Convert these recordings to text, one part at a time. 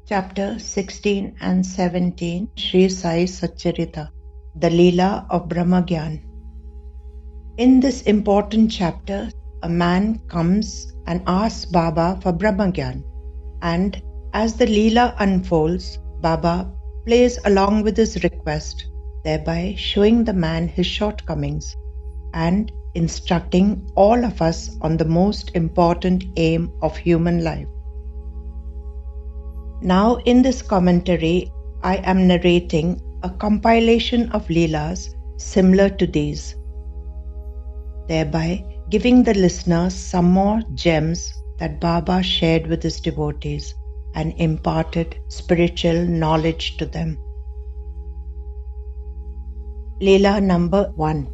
Chapter 16 and 17, Sri Sai Satcharita, the Leela of Brahma Gyan. In this important chapter, a man comes and asks Baba for Brahma Gyan, and as the Leela unfolds, Baba plays along with his request, thereby showing the man his shortcomings and instructing all of us on the most important aim of human life. Now in this commentary, I am narrating a compilation of Leelas similar to these, thereby giving the listeners some more gems that Baba shared with his devotees and imparted spiritual knowledge to them. Leela number 1.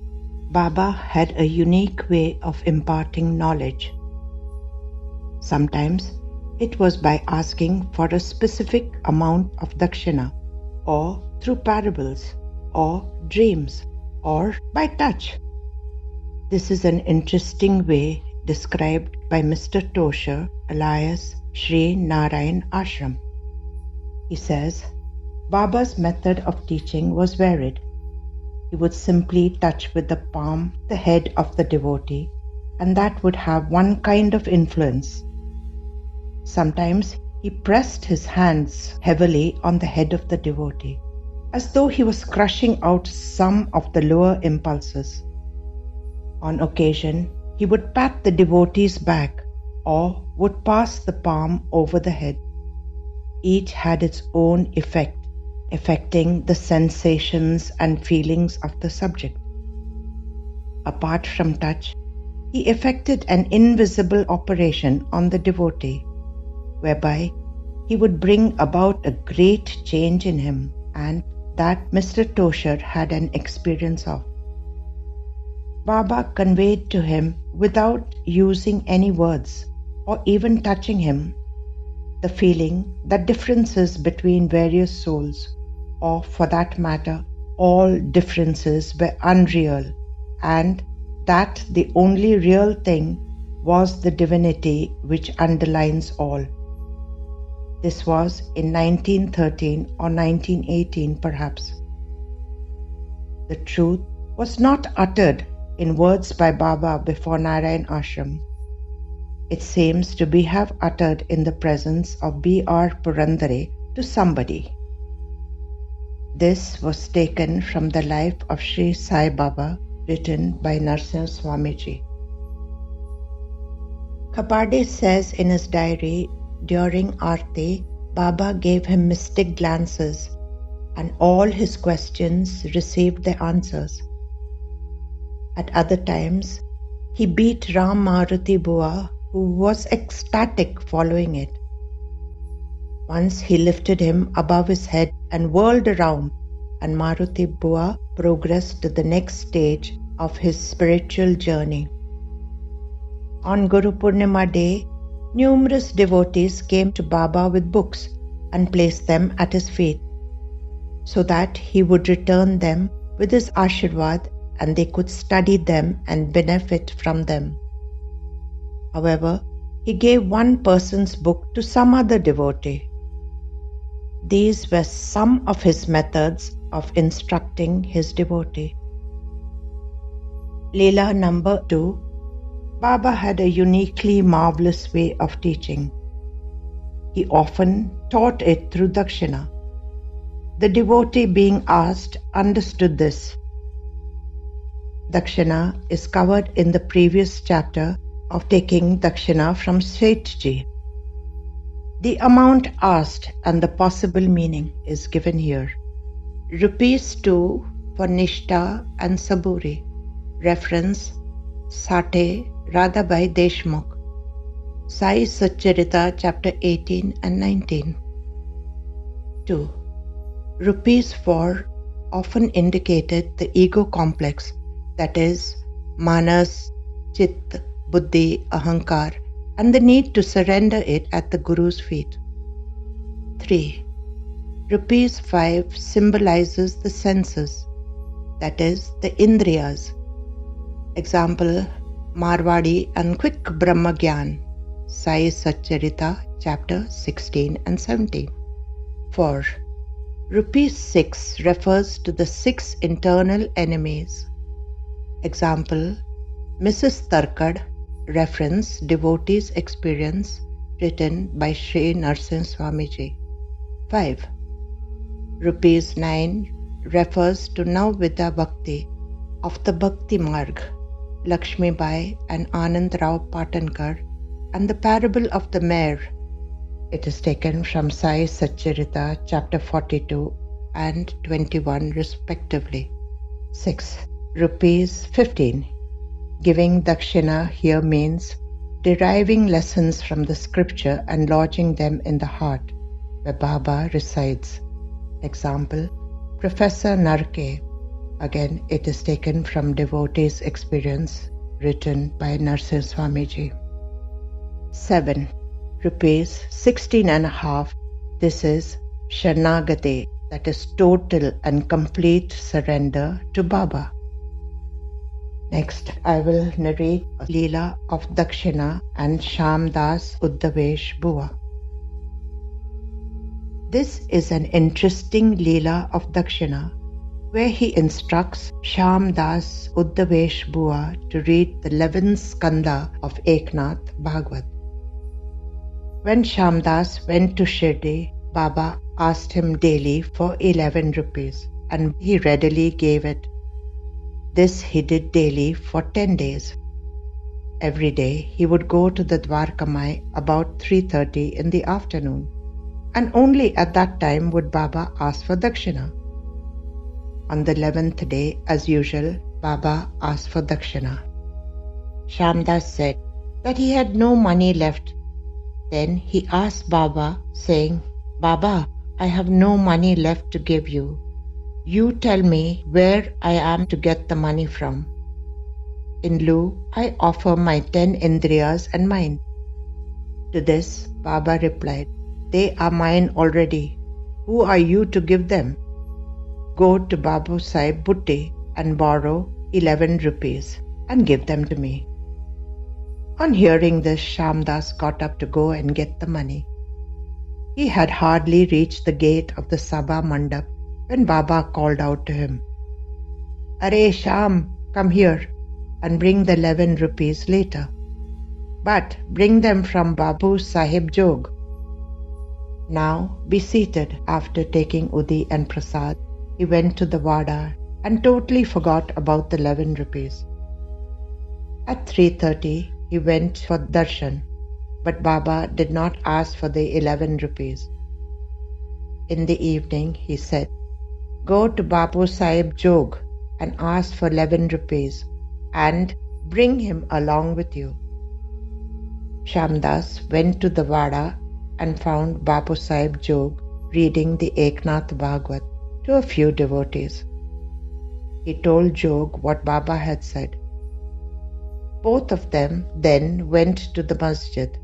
Baba had a unique way of imparting knowledge. Sometimes it was by asking for a specific amount of Dakshina, or through parables, or dreams, or by touch. This is an interesting way described by Mr. Tosher, alias Sri Narayan Ashram. He says, Baba's method of teaching was varied. He would simply touch with the palm the head of the devotee, and that would have one kind of influence. Sometimes he pressed his hands heavily on the head of the devotee, as though he was crushing out some of the lower impulses. On occasion, he would pat the devotee's back or would pass the palm over the head. Each had its own effect, affecting the sensations and feelings of the subject. Apart from touch, he effected an invisible operation on the devotee, whereby he would bring about a great change in him, and that Mr. Tosher had an experience of. Baba conveyed to him, without using any words or even touching him, the feeling that differences between various souls, or for that matter, all differences were unreal, and that the only real thing was the divinity which underlines all. This was in 1913 or 1918 perhaps. The truth was not uttered in words by Baba before Narayan Ashram. It seems to be have uttered in the presence of B.R. Purandare to somebody. This was taken from the life of Sri Sai Baba, written by Narsimha Swamiji. Kapade says in his diary, during Aarti, Baba gave him mystic glances, and all his questions received their answers. At other times, he beat Ram Maruti Bua, who was ecstatic following it. Once he lifted him above his head and whirled around, and Maruti Bua progressed to the next stage of his spiritual journey. On Guru Purnima Day, numerous devotees came to Baba with books and placed them at his feet, so that he would return them with his Ashirvad and they could study them and benefit from them. However, he gave one person's book to some other devotee. These were some of his methods of instructing his devotee. Leela number 2. Baba had a uniquely marvelous way of teaching. He often taught it through Dakshina. The devotee being asked understood this. Dakshina is covered in the previous chapter of taking Dakshina from Sethji. The amount asked and the possible meaning is given here. ₹2 for Nishtha and Saburi. Reference Sate Radhabai Deshmukh. Sai Satcharita chapter 18 and 19. 2. ₹4 often indicated the ego complex, that is, manas, chit, buddhi, ahankar, and the need to surrender it at the Guru's feet. 3. ₹5 symbolizes the senses, that is, the indriyas. Example, Marwadi and Quick Brahma Gyan, Sai Satcharita, chapter 16 and 17. 4. Rupees 6 refers to the 6 internal enemies. Example, Mrs. Tarkad, reference Devotee's experience, written by Sri Narsingh Swamiji. 5. Rupees 9 refers to Navvidha Bhakti of the Bhakti Marg, Lakshmi Bai and Anand Rao Patankar, and the parable of the mare. It is taken from Sai Satcharita, chapter 42 and 21 respectively. 6. Rupees 15. Giving Dakshina here means deriving lessons from the scripture and lodging them in the heart, where Baba resides. Example, Professor Narke. Again, it is taken from Devotee's experience, written by Narsingh Swamiji. 7. Rupees 16.5. This is Sharnagati, that is total and complete surrender to Baba. Next, I will narrate a Leela of Dakshina and Shyamdas Bua. This is an interesting Leela of Dakshina, where he instructs Shyamdas Bua to read the 11th skanda of Eknath Bhagavad. When Shyamdas went to Shirdi, Baba asked him daily for 11 rupees, and he readily gave it. This he did daily for 10 days. Every day he would go to the Dwarkamai about 3:30 in the afternoon, and only at that time would Baba ask for Dakshina. On the 11th day, as usual, Baba asked for Dakshina. Shyamdas said that he had no money left. Then he asked Baba, saying, Baba, I have no money left to give you. You tell me where I am to get the money from. In lieu, I offer my 10 indriyas and mind. To this, Baba replied, They are mine already. Who are you to give them? Go to Babu Sahib Bhutti and borrow 11 rupees and give them to me. On hearing this, Shyamdas got up to go and get the money. He had hardly reached the gate of the Sabha Mandap when Baba called out to him, Are Shyam, come here and bring the 11 rupees later. But bring them from Babu Sahib Jog. Now be seated. After taking Udi and Prasad, he went to the Vada and totally forgot about the 11 rupees. At 3:30, he went for darshan, but Baba did not ask for the 11 rupees. In the evening, he said, Go to Babu Sahib Jog and ask for 11 rupees and bring him along with you. Shyamdas went to the Vada and found Babu Sahib Jog reading the Eknath Bhagavad to a few devotees. He told Jog what Baba had said. Both of them then went to the masjid.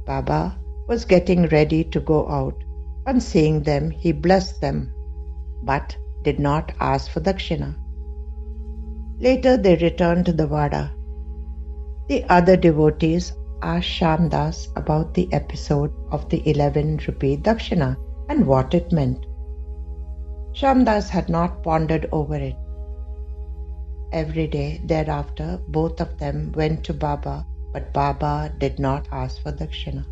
Baba was getting ready to go out. On seeing them, he blessed them, but did not ask for Dakshina. Later they returned to the Vada. The other devotees asked Shyamdas about the episode of the 11 rupee Dakshina and what it meant. Shyamdas had not pondered over it. Every day thereafter, both of them went to Baba, but Baba did not ask for Dakshina.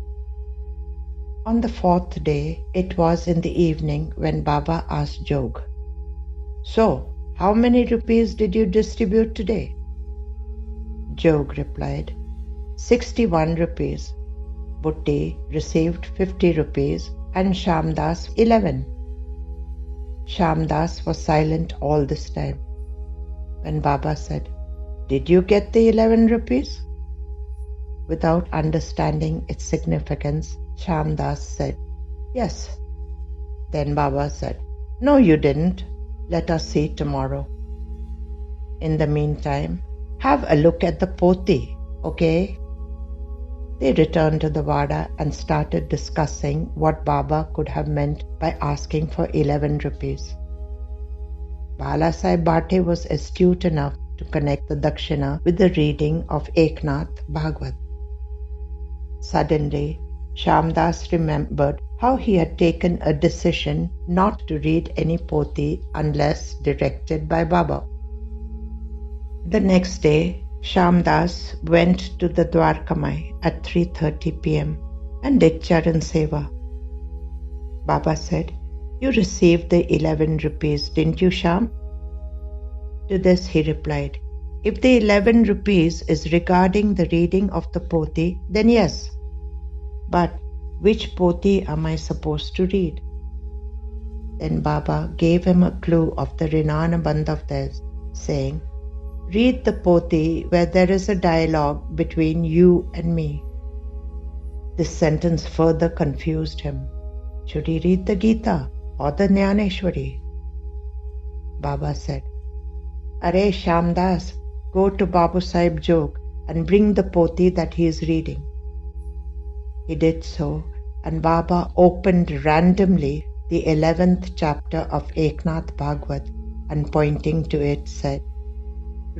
On the 4th day, it was in the evening when Baba asked Jog, So, how many rupees did you distribute today? Jog replied, 61 rupees. Bhutti received 50 rupees and Shyamdas 11. Shyamdas was silent all this time. When Baba said, Did you get the 11 rupees? Without understanding its significance, Shyamdas said, Yes. Then Baba said, No, you didn't. Let us see tomorrow. In the meantime, have a look at the poti, okay? They returned to the Vada and started discussing what Baba could have meant by asking for 11 rupees. Balasaheb Bhate was astute enough to connect the Dakshina with the reading of Eknath Bhagavad. Suddenly, Shyamdas remembered how he had taken a decision not to read any poti unless directed by Baba. The next day, Shyamdas went to the Dwarkamai at 3:30 p.m. and did Charan Seva. Baba said, "You received the 11 rupees, didn't you, Shyam?" To this he replied, "If the 11 rupees is regarding the reading of the poti, then yes. But which poti am I supposed to read?" Then Baba gave him a clue of the Rinana Bandh of theirs, saying, "Read the poti where there is a dialogue between you and me." This sentence further confused him. Should he read the Gita or the Jnaneshwari? Baba said, "Are Shyamdas, go to Babu Sahib Jog and bring the poti that he is reading." He did so, and Baba opened randomly the 11th chapter of Eknath Bhagwat and pointing to it said,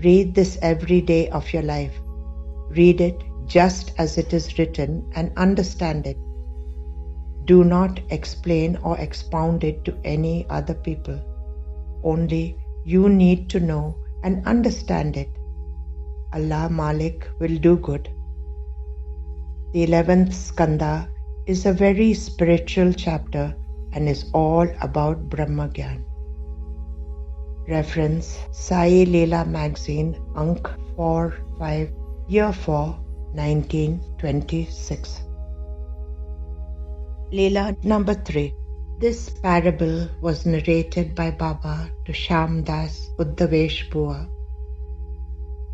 "Read this every day of your life. Read it just as it is written and understand it. Do not explain or expound it to any other people. Only you need to know and understand it. Allah Malik will do good." The 11th skanda is a very spiritual chapter and is all about Brahma Gyan. Reference Sai Leela magazine, Ank 4-5, Year 4, 1926. Leela number 3. This parable was narrated by Baba to Shyamdas Uddavesh Bua.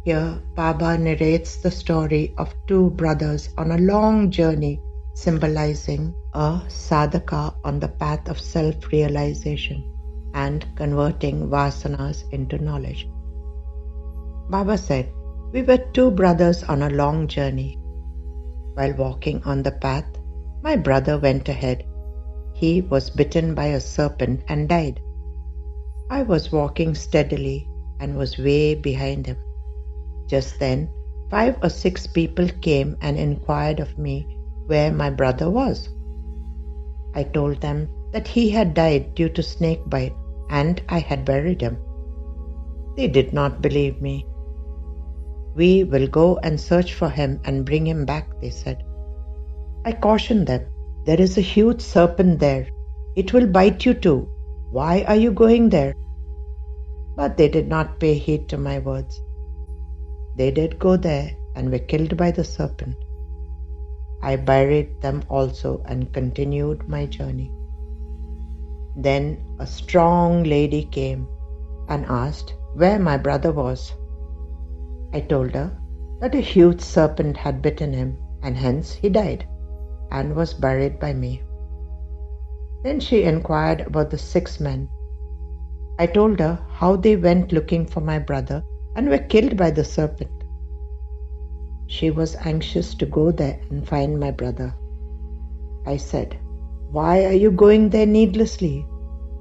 Here, Baba narrates the story of two brothers on a long journey, symbolizing a sadhaka on the path of self-realization and converting vasanas into knowledge. Baba said, "We were two brothers on a long journey. While walking on the path, my brother went ahead. He was bitten by a serpent and died. I was walking steadily and was way behind him. Just then, 5 or 6 people came and inquired of me where my brother was. I told them that he had died due to snake bite and I had buried him. They did not believe me. "We will go and search for him and bring him back," they said. I cautioned them, "There is a huge serpent there. It will bite you too. Why are you going there?" But they did not pay heed to my words. They did go there and were killed by the serpent. I buried them also and continued my journey. Then a strong lady came and asked where my brother was. I told her that a huge serpent had bitten him and hence he died and was buried by me. Then she inquired about the 6 men. I told her how they went looking for my brother and were killed by the serpent. She was anxious to go there and find my brother. I said, "Why are you going there needlessly?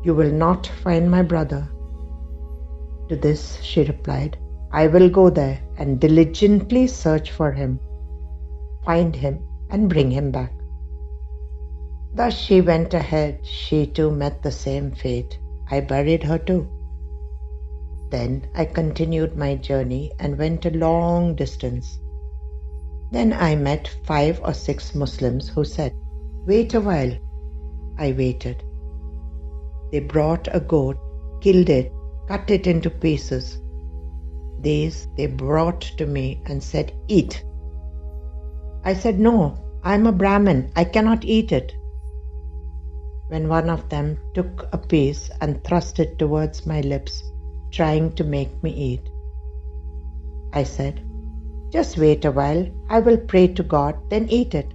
You will not find my brother." To this she replied, "I will go there and diligently search for him, find him and bring him back." Thus she went ahead. She too met the same fate. I buried her too. Then I continued my journey and went a long distance. Then I met 5 or 6 Muslims who said, "Wait a while." I waited. They brought a goat, killed it, cut it into pieces. These they brought to me and said, "Eat." I said, "No, I am a Brahmin. I cannot eat it." When one of them took a piece and thrust it towards my lips, trying to make me eat, I said, "Just wait a while. I will pray to God, then eat it."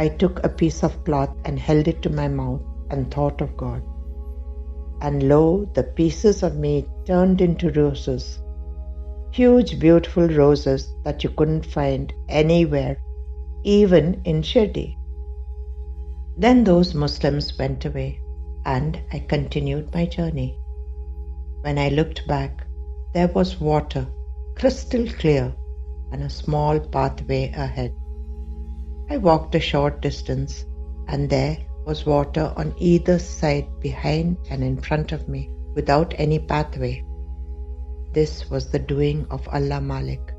I took a piece of cloth and held it to my mouth and thought of God. And lo, the pieces of meat turned into roses, huge beautiful roses that you couldn't find anywhere, even in Shirdi. Then those Muslims went away and I continued my journey. When I looked back, there was water, crystal clear, and a small pathway ahead. I walked a short distance, and there was water on either side, behind and in front of me, without any pathway. This was the doing of Allah Malik.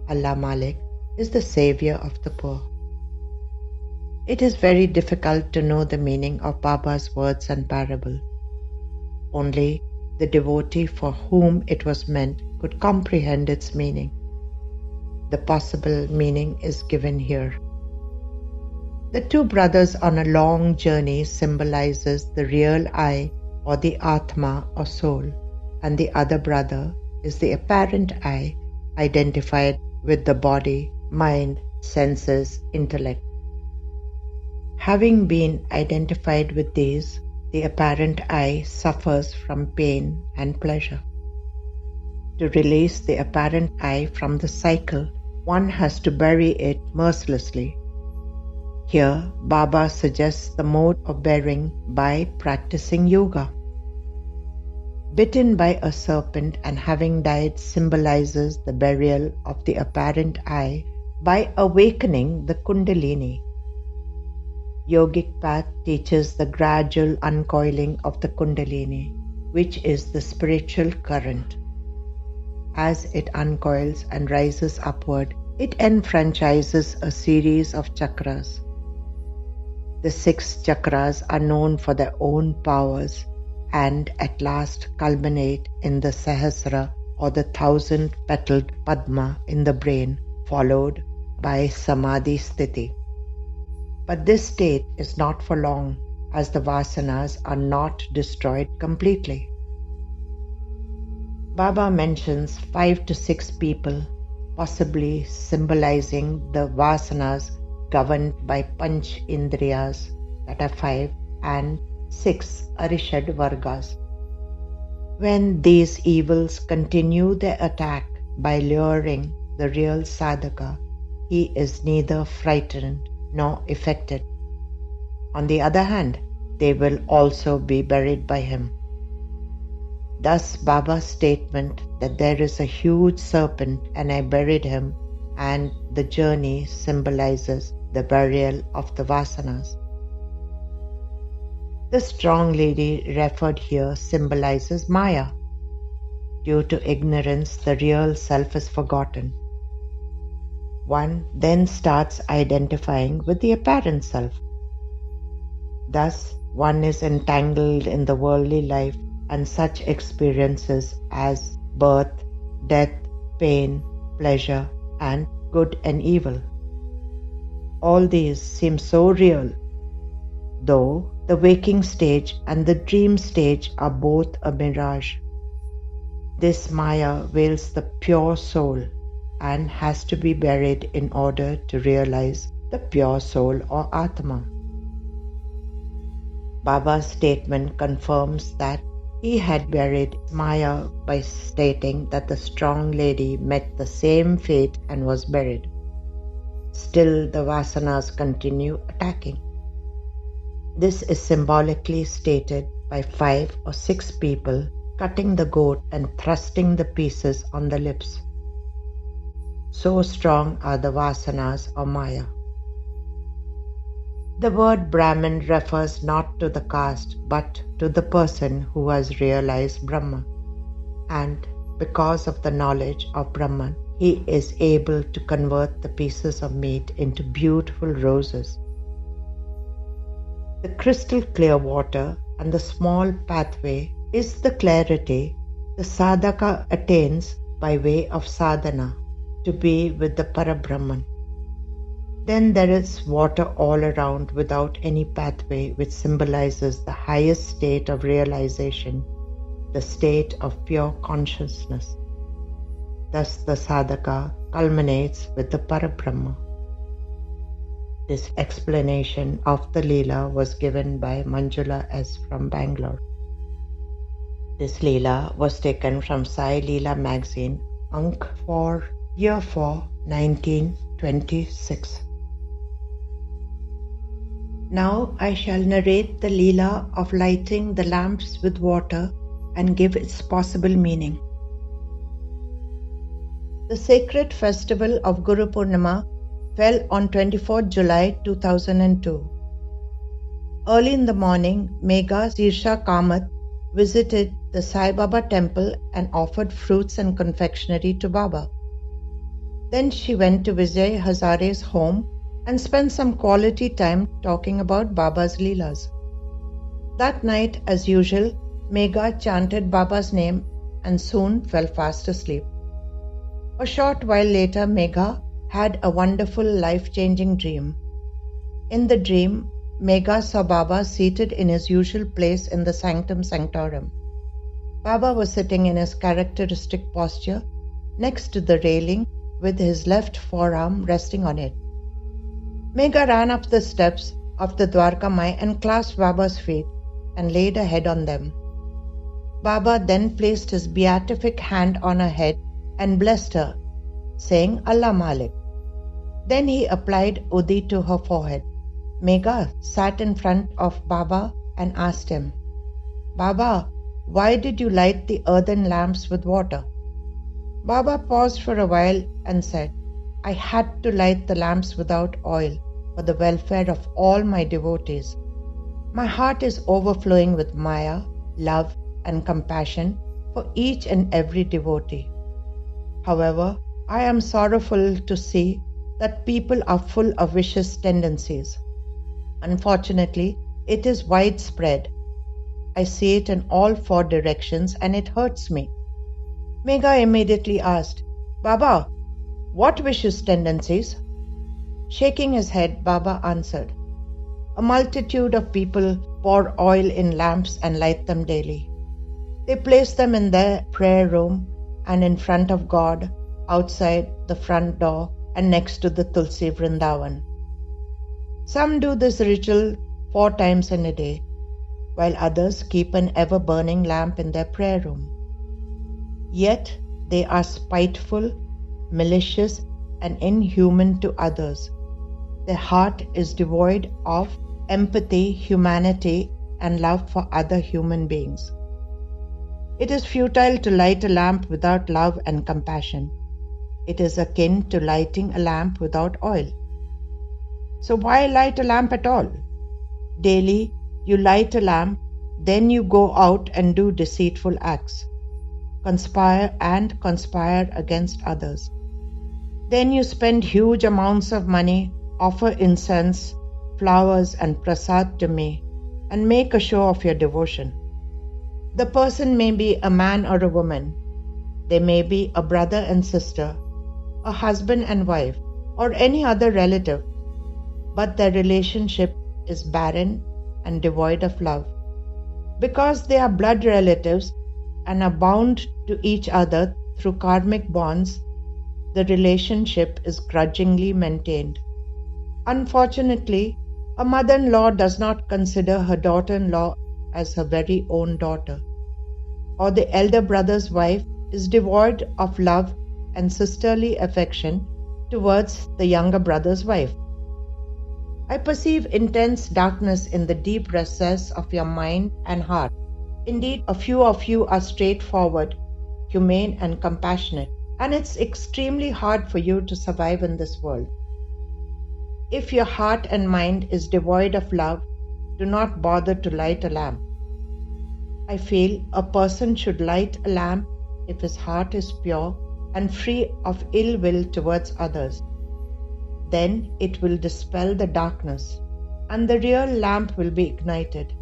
Allah Malik is the savior of the poor. It is very difficult to know the meaning of Baba's words and parable. Only the devotee for whom it was meant could comprehend its meaning. The possible meaning is given here. The two brothers on a long journey symbolizes the real I or the Atma or soul, and the other brother is the apparent I identified with the body, mind, senses, intellect. Having been identified with these, the apparent I suffers from pain and pleasure. To release the apparent I from the cycle, one has to bury it mercilessly. Here, Baba suggests the mode of burying by practicing yoga. Bitten by a serpent and having died symbolizes the burial of the apparent I by awakening the Kundalini. Yogic path teaches the gradual uncoiling of the Kundalini, which is the spiritual current. As it uncoils and rises upward, it enfranchises a series of chakras. The 6 chakras are known for their own powers and at last culminate in the Sahasra or the 1,000-petaled Padma in the brain, followed by Samadhi Sthiti. But this state is not for long, as the vasanas are not destroyed completely. Baba mentions 5 to 6 people, possibly symbolizing the vasanas governed by Panch Indriyas, that are 5, and 6 Arishad Vargas. When these evils continue their attack by luring the real sadhaka, he is neither frightened nor affected. On the other hand, they will also be buried by him. Thus Baba's statement that there is a huge serpent and I buried him, and the journey symbolizes the burial of the vasanas. The strong lady referred here symbolizes Maya. Due to ignorance, the real self is forgotten. One then starts identifying with the apparent self. Thus, one is entangled in the worldly life and such experiences as birth, death, pain, pleasure, and good and evil. All these seem so real, though the waking stage and the dream stage are both a mirage. This Maya veils the pure soul and has to be buried in order to realize the pure soul or Atma. Baba's statement confirms that he had buried Maya by stating that the strong lady met the same fate and was buried. Still, the vasanas continue attacking. This is symbolically stated by 5 or 6 people cutting the goat and thrusting the pieces on the lips. So strong are the vasanas or Maya. The word Brahmin refers not to the caste but to the person who has realized Brahma, and because of the knowledge of Brahman, he is able to convert the pieces of meat into beautiful roses. The crystal clear water and the small pathway is the clarity the sadhaka attains by way of sadhana to be with the Parabrahman. Then there is water all around without any pathway, which symbolizes the highest state of realization, the state of pure consciousness. Thus the sadhaka culminates with the Parabrahma. This explanation of the Leela was given by Manjula S. from Bangalore. This Leela was taken from Sai Leela magazine, Ank for Year 4, 1926. Now I shall narrate the Leela of lighting the lamps with water and give its possible meaning. The sacred festival of Guru Purnima fell on 24th July 2002. Early in the morning, Megha Sirsha Kamath visited the Sai Baba temple and offered fruits and confectionery to Baba. Then she went to Vijay Hazare's home and spent some quality time talking about Baba's Leelas. That night, as usual, Megha chanted Baba's name and soon fell fast asleep. A short while later, Megha had a wonderful life-changing dream. In the dream, Megha saw Baba seated in his usual place in the sanctum sanctorum. Baba was sitting in his characteristic posture next to the railing with his left forearm resting on it. Megha ran up the steps of the Dwarka Mai and clasped Baba's feet and laid her head on them. Baba then placed his beatific hand on her head and blessed her, saying Allah Malik. Then he applied Udi to her forehead. Megha sat in front of Baba and asked him, Baba, why did you light the earthen lamps with water? Baba paused for a while and said, I had to light the lamps without oil for the welfare of all my devotees. My heart is overflowing with maya, love, and compassion for each and every devotee. However, I am sorrowful to see that people are full of vicious tendencies. Unfortunately, it is widespread. I see it in all four directions and it hurts me. Megha immediately asked, Baba, what vicious tendencies? Shaking his head, Baba answered, a multitude of people pour oil in lamps and light them daily. They place them in their prayer room and in front of God, outside the front door and next to the Tulsi Vrindavan. Some do this ritual 4 times in a day, while others keep an ever-burning lamp in their prayer room. Yet they are spiteful, malicious, and inhuman to others. Their heart is devoid of empathy, humanity, and love for other human beings. It is futile to light a lamp without love and compassion. It is akin to lighting a lamp without oil. So why light a lamp at all? Daily, you light a lamp, then you go out and do deceitful acts, conspire against others. Then you spend huge amounts of money, offer incense, flowers and prasad to me, and make a show of your devotion. The person may be a man or a woman. They may be a brother and sister, a husband and wife, or any other relative, but their relationship is barren and devoid of love. Because they are blood relatives and are bound to each other through karmic bonds, the relationship is grudgingly maintained. Unfortunately, a mother-in-law does not consider her daughter-in-law as her very own daughter, or the elder brother's wife is devoid of love and sisterly affection towards the younger brother's wife. I perceive intense darkness in the deep recess of your mind and heart. Indeed, a few of you are straightforward, humane and compassionate, and it's extremely hard for you to survive in this world. If your heart and mind is devoid of love, do not bother to light a lamp. I feel a person should light a lamp if his heart is pure and free of ill will towards others. Then it will dispel the darkness and the real lamp will be ignited.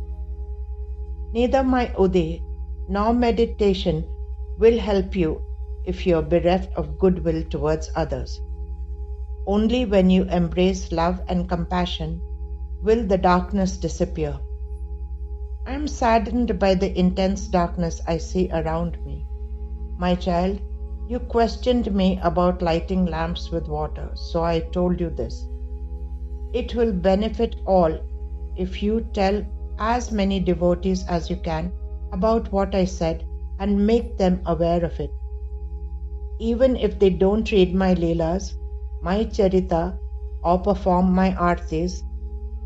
Neither my Udi nor meditation will help you if you are bereft of goodwill towards others. Only when you embrace love and compassion will the darkness disappear. I am saddened by the intense darkness I see around me. My child, you questioned me about lighting lamps with water, so I told you this. It will benefit all if you tell as many devotees as you can about what I said and make them aware of it. Even if they don't read my Leelas, my Charita, or perform my Aartis,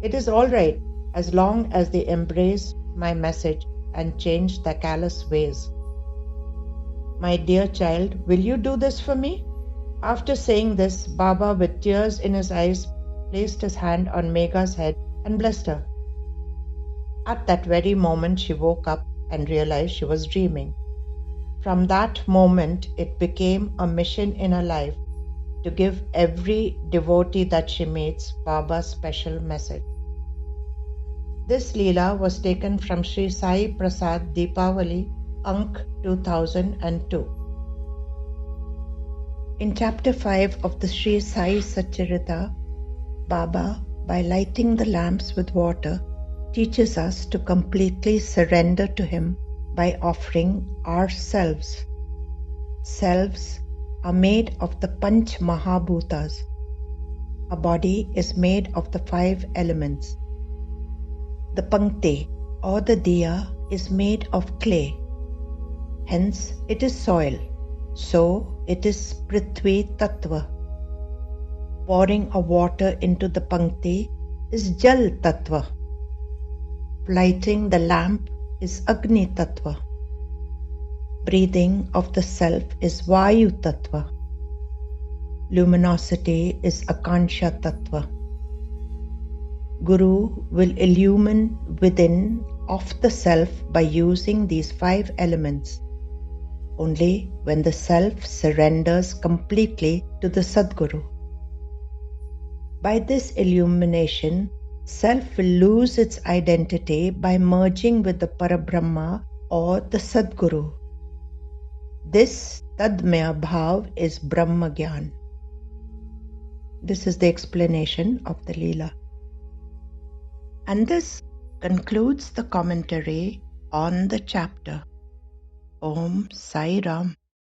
it is all right as long as they embrace my message and change their callous ways. My dear child, will you do this for me? After saying this, Baba, with tears in his eyes, placed his hand on Megha's head and blessed her. At that very moment, she woke up and realized she was dreaming. From that moment, it became a mission in her life to give every devotee that she meets Baba's special message. This Leela was taken from Sri Sai Prasad Deepavali, Ank 2002. In chapter 5 of the Sri Sai Satcharita, Baba, by lighting the lamps with water, teaches us to completely surrender to him by offering ourselves. Selves are made of the Panch Mahabhutas. A body is made of the 5 elements. The Pankti or the Diya is made of clay. Hence it is soil. So it is Prithvi Tattva. Pouring of water into the Pankti is Jal Tattva. Lighting the lamp is Agni Tattva. Breathing of the self is Vayu Tattva. Luminosity is Akansha Tattva. Guru will illumine within of the self by using these 5 elements. Only when the self surrenders completely to the Sadguru. By this illumination, self will lose its identity by merging with the Parabrahma or the Sadguru. This Tadmaya Bhav is Brahma Gyan. This is the explanation of the Leela. And this concludes the commentary on the chapter. Om Sai Ram.